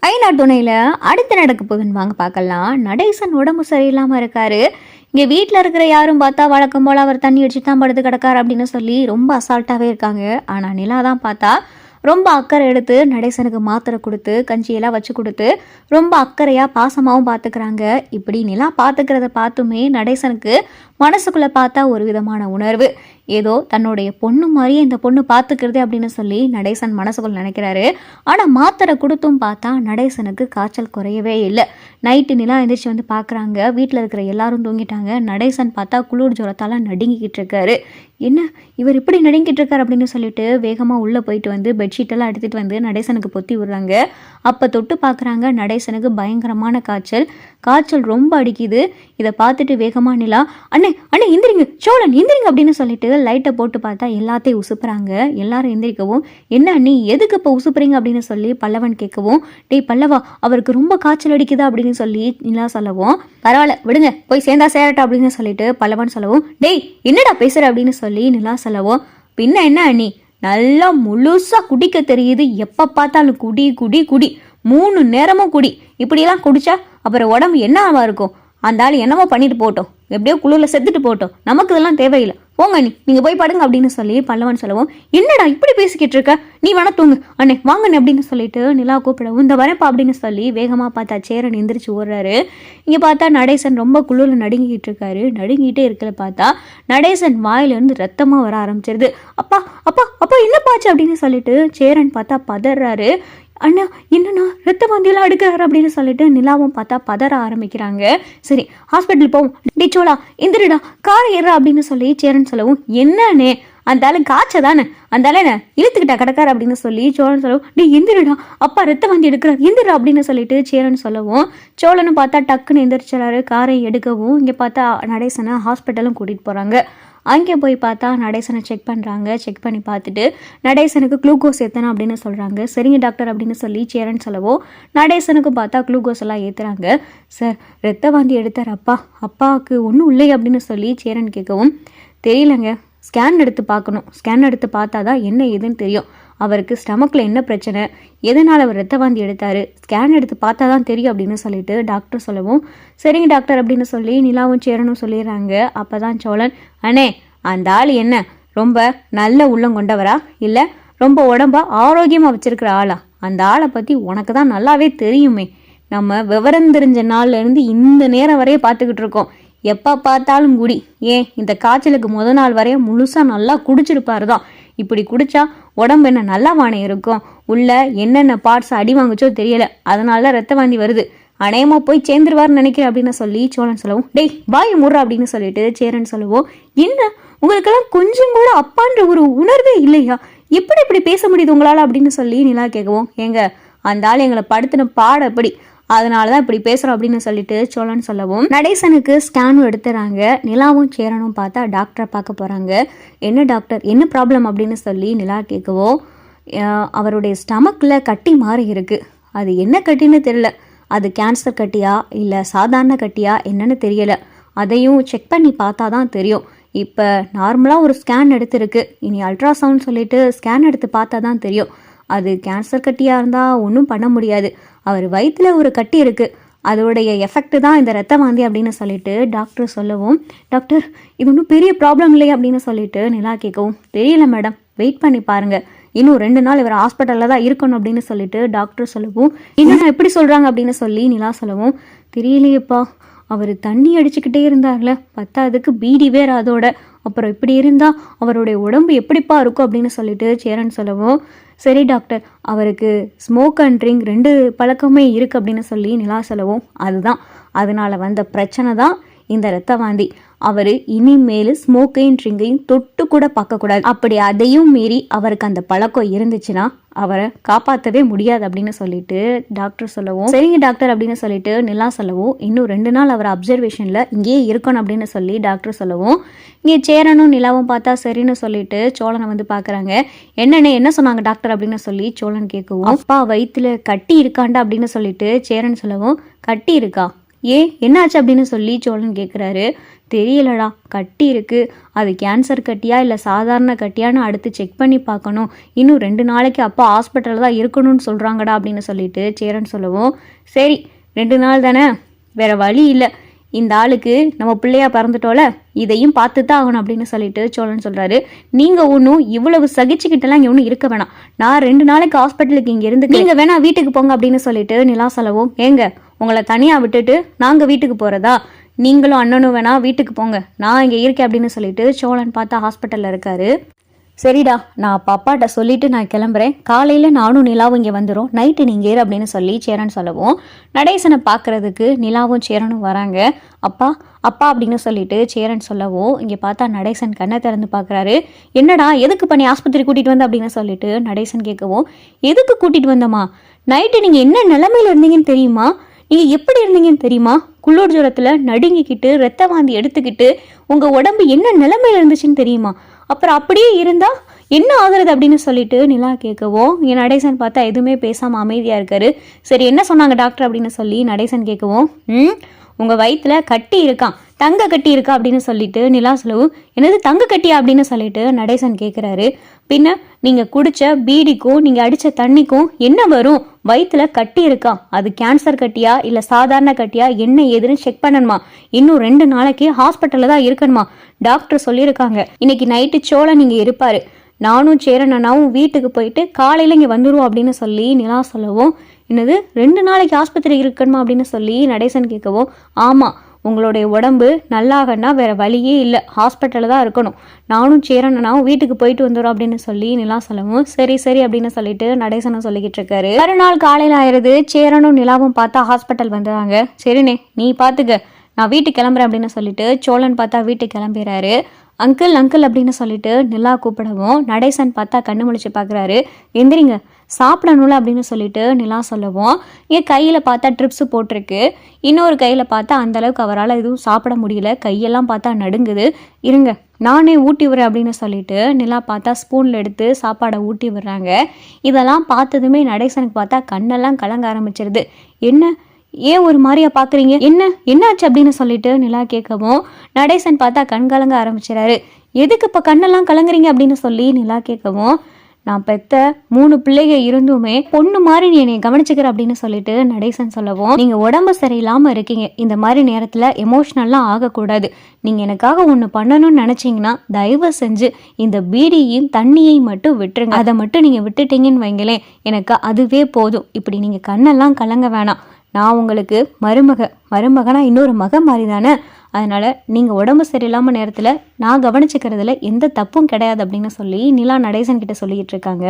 ஐநா துணையில் அடுத்து நடக்க போகுதுன்னு வாங்க பார்க்கலாம். நடேசன் உடம்பு சரியில்லாமல் இருக்காரு. இங்கே வீட்டில் இருக்கிற யாரும் பார்த்தா வழக்கம் போல் அவர் தண்ணி அடிச்சு தான் படுத்து கிடக்காரு அப்படின்னு சொல்லி ரொம்ப அசால்ட்டாகவே இருக்காங்க. ஆனால் நிலா தான் பார்த்தா ரொம்ப அக்கறை எடுத்து நடேசனுக்கு மாத்திரை கொடுத்து கஞ்சியெல்லாம் வச்சு கொடுத்து ரொம்ப அக்கறையாக பாசமாகவும் பார்த்துக்கிறாங்க. இப்படி நிலா பார்த்துக்கிறத பார்த்துமே நடேசனுக்கு மனசுக்குள்ளே பார்த்தா ஒரு விதமான உணர்வு. ஏதோ தன்னுடைய பொண்ணு மாதிரியே இந்த பொண்ணு பார்த்துக்கிறது அப்படின்னு சொல்லி நடேசன் மனசுக்குள்ள நினைக்கிறாரு. ஆனால் மாத்திரை கொடுத்தும் பார்த்தா நடேசனுக்கு காய்ச்சல் குறையவே இல்லை. நைட்டு நிலா எந்திரிச்சு வந்து பார்க்குறாங்க. வீட்டில் இருக்கிற எல்லாரும் தூங்கிட்டாங்க. நடேசன் பார்த்தா குளிர் ஜுரத்தால் நடுங்கிக்கிட்டு இருக்காரு. என்ன இவர் இப்படி நடுங்கிட்டு இருக்காரு அப்படின்னு சொல்லிட்டு வேகமாக உள்ளே போயிட்டு வந்து பெட்ஷீட்டெல்லாம் எடுத்துகிட்டு வந்து நடேசனுக்கு பொத்தி விடுறாங்க. அப்போ தொட்டு பார்க்குறாங்க. நடேசனுக்கு பயங்கரமான காய்ச்சல் ரொம்ப அடிக்குது. இதை பார்த்துட்டு வேகமாக நிலா அண்ணே அண்ணே எந்திரிங்க, சோழன் எந்திரிங்க அப்படின்னு சொல்லிட்டு லைட்டை போட்டு பார்த்தா எல்லாத்தையும் உசுப்புறாங்க. எல்லாரும் எந்திரிக்கவும் என்ன அண்ணி எதுக்கு இப்போ உசுப்புறீங்க அப்படின்னு சொல்லி பல்லவன் கேட்கவும், டேய் பல்லவா அவருக்கு ரொம்ப காய்ச்சல் அடிக்குதா அப்படின்னு சொல்லி நிலா சொல்லவும், பரவாயில்ல விடுங்க போய் சேர்ந்தா சேரட்டா அப்படின்னு சொல்லிட்டு பல்லவன் சொல்லவும், டேய் என்னடா பேசுற அப்படின்னு சொல்லி நிலா சொல்லவும், பின்ன என்ன அண்ணி நல்லா முழுசா குடிக்க தெரியுது, எப்போ பார்த்தாலும் குடி குடி குடி 3 நேரமும் குடி, இப்படியெல்லாம் குடிச்சா அப்புறம் உடம்பு என்ன ஆவா இருக்கும், அந்த ஆள் என்னமோ பண்ணிட்டு போட்டோம், எப்படியோ குளிரில் செத்துட்டு போட்டோம், நமக்கு இதெல்லாம் தேவையில்லை, போங்க நீங்கள் போய் படுங்க அப்படின்னு சொல்லி பல்லவன் சொல்லவும், என்னடா இப்படி பேசிக்கிட்டு இருக்க, நீ வேணா தூங்கு அண்ணே வாங்கண்ணே அப்படின்னு சொல்லிட்டு நிலா கூப்பிடவும், இந்த வரப்பா அப்படின்னு சொல்லி வேகமாக பார்த்தா சேரன் எந்திரிச்சு ஓடுறாரு. இங்கே பார்த்தா நடேசன் ரொம்ப குளிரில் நடுங்கிட்டு இருக்காரு. நடுங்கிட்டே இருக்கல பார்த்தா நடேசன் வாயிலிருந்து ரத்தமாக வர ஆரம்பிச்சிருது. அப்பா அப்பா அப்பா என்னப்பாச்சு அப்படின்னு சொல்லிட்டு சேரன் பார்த்தா பதறாரு. அண்ணா என்னண்ணா ரத்த வாந்தியெல்லாம் எடுக்கிறாரு அப்படின்னு சொல்லிட்டு நிலாவும் பார்த்தா பதற ஆரம்பிக்கிறாங்க. சரி ஹாஸ்பிட்டல் போவோம், டி சோழா எந்திரிடா காரை ஏறா அப்படின்னு சொல்லி சேரன் சொல்லவும், என்னண்ணே அந்த ஆளு காய்ச்ச தானே அந்த ஆளு என்ன இழுத்துக்கிட்டா கிடக்காரு அப்படின்னு சொல்லி சோழன் சொல்லவும், டி எந்திரிடா அப்பா ரத்த வாந்தி எடுக்கிறார் எந்திரா அப்படின்னு சொல்லிட்டு சேரன் சொல்லவும், சோழனும் பார்த்தா டக்குன்னு எந்திரிச்சாரு. காரை எடுக்கவும் இங்கே பார்த்தா நடேசனை ஹாஸ்பிட்டலும் கூட்டிகிட்டு போகிறாங்க. அங்கே போய் பார்த்தா நடேசனை செக் பண்ணுறாங்க. செக் பண்ணி பார்த்துட்டு நடேசனுக்கு குளுக்கோஸ் ஏற்றணும் அப்படின்னு சொல்கிறாங்க. சரிங்க டாக்டர் அப்படின்னு சொல்லி சேரன் சொல்லவோ, நடேசனுக்கு பார்த்தா குளுக்கோஸ் எல்லாம் ஏற்றுறாங்க. சார் ரத்த வாந்தி எடுத்தார் அப்பாவுக்கு ஒன்றும் இல்லை அப்படின்னு சொல்லி சேரன் கேட்கவும், தெரியலங்க ஸ்கேன் எடுத்து பார்க்கணும், ஸ்கேன் எடுத்து பார்த்தா தான் என்ன ஏதுன்னு தெரியும், அவருக்கு ஸ்டமக்கில் என்ன பிரச்சனை, எதனால் அவர் ரத்த வாந்தி எடுத்தார், ஸ்கேன் எடுத்து பார்த்தா தான் தெரியும் அப்படின்னு சொல்லிட்டு டாக்டர் சொல்லவும், சரிங்க டாக்டர் அப்படின்னு சொல்லி நிலாவும் சேரனும் சொல்லிடுறாங்க. அப்போ தான் சோழன், அண்ணே அந்த ஆள் என்ன ரொம்ப நல்ல உள்ளம் கொண்டவரா இல்லை ரொம்ப உடம்பா ஆரோக்கியமாக வச்சிருக்கிற ஆளா, அந்த ஆளை பற்றி உனக்கு தான் நல்லாவே தெரியுமே, நம்ம விவரம் தெரிஞ்ச நாள்லேருந்து இந்த நேரம் வரைய பார்த்துக்கிட்டு இருக்கோம், எப்போ பார்த்தாலும் குடி, ஏன் இந்த காய்ச்சலுக்கு நாள் வரைய முழுசாக நல்லா குடிச்சிருப்பாரு தான், இப்படி குடிச்சா உடம்பு என்ன நல்லா வானே இருக்கும், உள்ள என்னென்ன பார்ட்ஸ் அடி வாங்குச்சோ தெரியல, அதனால ரத்த வாந்தி வருது, அநேகமா போய் சேர்ந்துருவார்னு நினைக்கிறேன் அப்படின்னு சொல்லி சோழன் சொல்லவும், டேய் வாய் முர்ற அப்படின்னு சொல்லிட்டு சேரன் சொல்லவும், என்ன உங்களுக்கெல்லாம் கொஞ்சம் கூட அப்பான்ற ஒரு உணர்வே இல்லையா, எப்படி இப்படி பேச முடியுது உங்களால் அப்படின்னு சொல்லி நிலா கேட்கவும், ஏங்க அந்த ஆள் எங்களை படுத்தின பாட அப்படி, அதனால தான் இப்படி பேசுகிறோம் அப்படின்னு சொல்லிட்டு சோழன் சொல்லவும், நடேசனுக்கு ஸ்கேனும் எடுத்துறாங்க. நிலாவும் சேரனும் பார்த்தா டாக்டரை பார்க்க போகிறாங்க. என்ன டாக்டர் என்ன ப்ராப்ளம் அப்படின்னு சொல்லி நிலா கேட்கவும், அவருடைய ஸ்டமக்கில் கட்டி மாறி இருக்குது, அது என்ன கட்டின்னு தெரியல, அது கேன்சர் கட்டியா இல்லை சாதாரண கட்டியா என்னன்னு தெரியலை, அதையும் செக் பண்ணி பார்த்தா தான் தெரியும், இப்போ நார்மலாக ஒரு ஸ்கேன் எடுத்துருக்கு, இனி அல்ட்ராசவுண்ட் சொல்லிட்டு ஸ்கேன் எடுத்து பார்த்தா தான் தெரியும், அது கேன்சர் கட்டியாக இருந்தால் ஒன்றும் பண்ண முடியாது, அவர் வயிற்றில் ஒரு கட்டி இருக்குது, அதோடைய எஃபெக்ட் தான் இந்த ரத்த வாந்தி அப்படின்னு சொல்லிட்டு டாக்டர் சொல்லவும், டாக்டர் இது ஒன்றும் பெரிய ப்ராப்ளம் இல்லையா அப்படின்னு சொல்லிட்டு நிலா கேட்கவும், தெரியல மேடம் வெயிட் பண்ணி பாருங்கள், இன்னும் 2 நாள் இவர் ஹாஸ்பிட்டலில் தான் இருக்கணும் அப்படின்னு சொல்லிட்டு டாக்டர் சொல்லவும், இன்னும் எப்படி சொல்கிறாங்க அப்படின்னு சொல்லி நிலா சொல்லவும், தெரியலையேப்பா அவர் தண்ணி அடிச்சுக்கிட்டே இருந்தார்ல, பத்தாவதுக்கு பீடி வேறு அதோட, அப்புறம் இப்படி இருந்தால் அவருடைய உடம்பு எப்படிப்பா இருக்கும் அப்படின்னு சொல்லிட்டு சேரன் சொல்லவும், சரி டாக்டர் அவருக்கு ஸ்மோக் அண்ட் ட்ரிங்க் 2 பழக்கமே இருக்குது அப்படின்னு சொல்லி நிலா சொல்லவும், அதுதான் அதனால் வந்த பிரச்சனை தான் இந்த ரத்த வாந்தி, அவர் இனிமேல் ஸ்மோக்கையும் ட்ரிங்கையும் தொட்டு கூட பார்க்கக்கூடாது, அப்படி அதையும் மீறி அவருக்கு அந்த பழக்கம் இருந்துச்சுன்னா அவரை காப்பாற்றவே முடியாது அப்படின்னு சொல்லிட்டு டாக்டர் சொல்லவும், சரிங்க டாக்டர் அப்படின்னு சொல்லிட்டு நிலா சொல்லவும், இன்னும் 2 நாள் அவர் அப்சர்வேஷனில் இங்கேயே இருக்கணும் அப்படின்னு சொல்லி டாக்டர் சொல்லவும், இங்கே சேரனும் நிலாவும் பார்த்தா சரின்னு சொல்லிட்டு சோழனை வந்து பார்க்குறாங்க. என்னென்ன என்ன சொன்னாங்க டாக்டர் அப்படின்னு சொல்லி சோழன் கேட்கவும், அப்பா வயிற்றுல கட்டி இருக்காண்டா அப்படின்னு சொல்லிட்டு சேரன் சொல்லவும், கட்டி இருக்கா என்னாச்சு அப்படின்னு சொல்லி சோழன் கேட்குறாரு. தெரியலடா, கட்டி இருக்குது, அது கேன்சர் கட்டியா இல்லை சாதாரண கட்டியான்னு அடுத்து செக் பண்ணி பார்க்கணும், இன்னும் 2 நாளைக்கு அப்பா ஹாஸ்பிட்டலில் தான் இருக்கணும்னு சொல்கிறாங்கடா அப்படின்னு சொல்லிட்டு சேரன் சொல்லவும், சரி 2 நாள் தானே, வேறு வழி இல்லை, இந்த ஆளுக்கு நம்ம பிள்ளையா பிறந்துட்டோல, இதையும் பார்த்து தான் ஆகணும் அப்படின்னு சொல்லிட்டு சோழன் சொல்கிறாரு. நீங்கள் ஒன்றும் இவ்வளவு சகிச்சுக்கிட்டலாம் இங்கே ஒன்றும் இருக்க வேணாம், நான் 2 நாளைக்கு ஹாஸ்பிட்டலுக்கு இங்கே இருந்து நீங்கள் வேணா வீட்டுக்கு போங்க அப்படின்னு சொல்லிட்டு நிலா சொல்லவும், ஏங்க உங்களை தனியாக விட்டுட்டு நாங்கள் வீட்டுக்கு போகிறதா, நீங்களும் அண்ணனும் வேணா வீட்டுக்கு போங்க, நான் இங்கே இருக்கேன் அப்படின்னு சொல்லிட்டு சோழன் பார்த்தா ஹாஸ்பிட்டலில் இருக்காரு. சரிடா, நான் அப்போ அப்பாட்ட சொல்லிவிட்டு நான் கிளம்புறேன், காலையில் நானும் நிலாவும் இங்கே வந்துடும், நைட்டு நீங்கள் ஏறு அப்படின்னு சொல்லி சேரன் சொல்லவும், நடேசனை பார்க்குறதுக்கு நிலாவும் சேரனும் வராங்க. அப்பா அப்பா அப்படின்னு சொல்லிட்டு சேரன் சொல்லவும், இங்கே பார்த்தா நடேசன் கண்ணை திறந்து பார்க்குறாரு. என்னடா, எதுக்கு பண்ணி ஆஸ்பத்திரி கூட்டிகிட்டு வந்த அப்படின்னு சொல்லிட்டு நடேசன் கேட்கவும், எதுக்கு கூட்டிகிட்டு வந்தம்மா, நைட்டு நீங்கள் என்ன நிலைமையில் இருந்தீங்கன்னு தெரியுமா, நீங்கள் எப்படி இருந்தீங்கன்னு தெரியுமா, குளிர் ஜுரத்தில் நடுங்கிக்கிட்டு ரத்த வாந்தி எடுத்துக்கிட்டு உங்கள் உடம்பு என்ன நிலைமையில் இருந்துச்சுன்னு தெரியுமா, அப்புறம் அப்படியே இருந்தால் என்ன ஆகுறது அப்படின்னு சொல்லிட்டு நிலா கேட்கவும், என் நடேசன் பார்த்தா எதுவுமே பேசாமல் அமைதியாக இருக்காரு. சரி என்ன சொன்னாங்க டாக்டர் அப்படின்னு சொல்லி நடேசன் கேட்கவும், உங்கள் வயிற்றில் கட்டி இருக்கான், தங்க கட்டி இருக்கா அப்படின்னு சொல்லிட்டு நிலா சொல்லவும், என்னது தங்க கட்டியா அப்படின்னு சொல்லிட்டு நடேசன் கேட்குறாரு. பின்ன நீங்கள் குடித்த பீடிக்கும் நீங்கள் அடித்த தண்ணிக்கும் என்ன வரும், வயிற்றில் கட்டி இருக்கான், அது கேன்சர் கட்டியா இல்லை சாதாரண கட்டியா என்ன ஏதுன்னு செக் பண்ணணுமா, இன்னும் 2 நாளைக்கு ஹாஸ்பிட்டலில் தான் இருக்கணுமா, டாக்டர் சொல்லியிருக்காங்க, இன்னைக்கு நைட்டு சோழன் நீங்கள் இருப்பார், நானும் சேரன் அண்ணாவும் வீட்டுக்கு போயிட்டு காலையில் இங்கே வந்துடுவோம் அப்படின்னு சொல்லி நிலா சொல்லவும், என்னது 2 நாளைக்கு ஆஸ்பத்திரி இருக்கணுமா அப்படின்னு சொல்லி நடேசன் கேட்கவும், ஆமாம் உங்களுடைய உடம்பு நல்லாகன்னா வேறு வழியே இல்லை, ஹாஸ்பிட்டலில் தான் இருக்கணும், நானும் சேரனாவும் வீட்டுக்கு போயிட்டு வந்துடும் அப்படின்னு சொல்லி நிலா சொல்லவும், சரி சரி அப்படின்னு சொல்லிட்டு நடேசனும் சொல்லிக்கிட்டு இருக்காரு. மறுநாள் காலையில் ஆயிடுது. சேரனும் நிலாவும் பார்த்தா ஹாஸ்பிட்டல் வந்துடுறாங்க. சரிண்ணே நீ பார்த்துக்க, நான் வீட்டுக்கு கிளம்புறேன் அப்படின்னு சொல்லிட்டு சோழன் பார்த்தா வீட்டுக்கு கிளம்பிடுறாரு. அங்கிள் அங்கிள் அப்படின்னு சொல்லிட்டு நிலா கூப்பிடவும், நடேசன் பார்த்தா கண்ணு முழிச்சு பார்க்குறாரு. எந்திரிங்க சாப்பிடணும்ல அப்படின்னு சொல்லிட்டு நிலா சொல்லவும், என் கையில் பார்த்தா ட்ரிப்ஸு போட்டிருக்கு, இன்னொரு கையில் பார்த்தா அந்தளவுக்கு அவரால் எதுவும் சாப்பிட முடியல, கையெல்லாம் பார்த்தா நடுங்குது, இருங்க நானே ஊட்டி விடுறேன் அப்படின்னு சொல்லிட்டு நிலா பார்த்தா ஸ்பூனில் எடுத்து சாப்பாடை ஊட்டி விடுறாங்க. இதெல்லாம் பார்த்ததுமே நடேசனுக்கு பார்த்தா கண்ணெல்லாம் கலங்க ஆரம்பிச்சிருது. என்ன ஏன் ஒரு மாதிரியா பார்க்குறீங்க, என்னாச்சு அப்படின்னு சொல்லிட்டு நிலா கேட்கவும், நடேசன் பார்த்தா கண் கலங்க ஆரம்பிச்சிடாரு. எதுக்கு இப்போ கண்ணெல்லாம் கலங்குறீங்க அப்படின்னு சொல்லி நிலா கேட்கவும், நான் பெத்த 3 பிள்ளைங்க இருந்துமே பொண்ணு மாதிரி நீ என்னை கவனிச்சுக்கிற அப்படின்னு சொல்லிட்டு நடேசன் சொல்லவும், நீங்கள் உடம்பு சரியில்லாமல் இருக்கீங்க, இந்த மாதிரி நேரத்தில் எமோஷ்னல்லாம் ஆகக்கூடாது, நீங்கள் எனக்காக ஒன்று பண்ணணும்னு நினச்சிங்கன்னா தயவு செஞ்சு இந்த பீடியையும் தண்ணியையும் மட்டும் விட்டுருங்க, அதை மட்டும் நீங்கள் விட்டுட்டீங்கன்னு வைங்களேன், எனக்கு அதுவே போதும், இப்படி நீங்கள் கண்ணெல்லாம் கலங்க வேணாம், நான் உங்களுக்கு மருமகனா இன்னொரு மகன் மாதிரி தானே, அதனால் நீங்கள் உடம்பு சரியில்லாமல் நேரத்தில் நான் கவனிச்சுக்கிறதுல எந்த தப்பும் கிடையாது அப்படின்னு சொல்லி நிலா நடேசன் கிட்ட சொல்லிக்கிட்டு இருக்காங்க.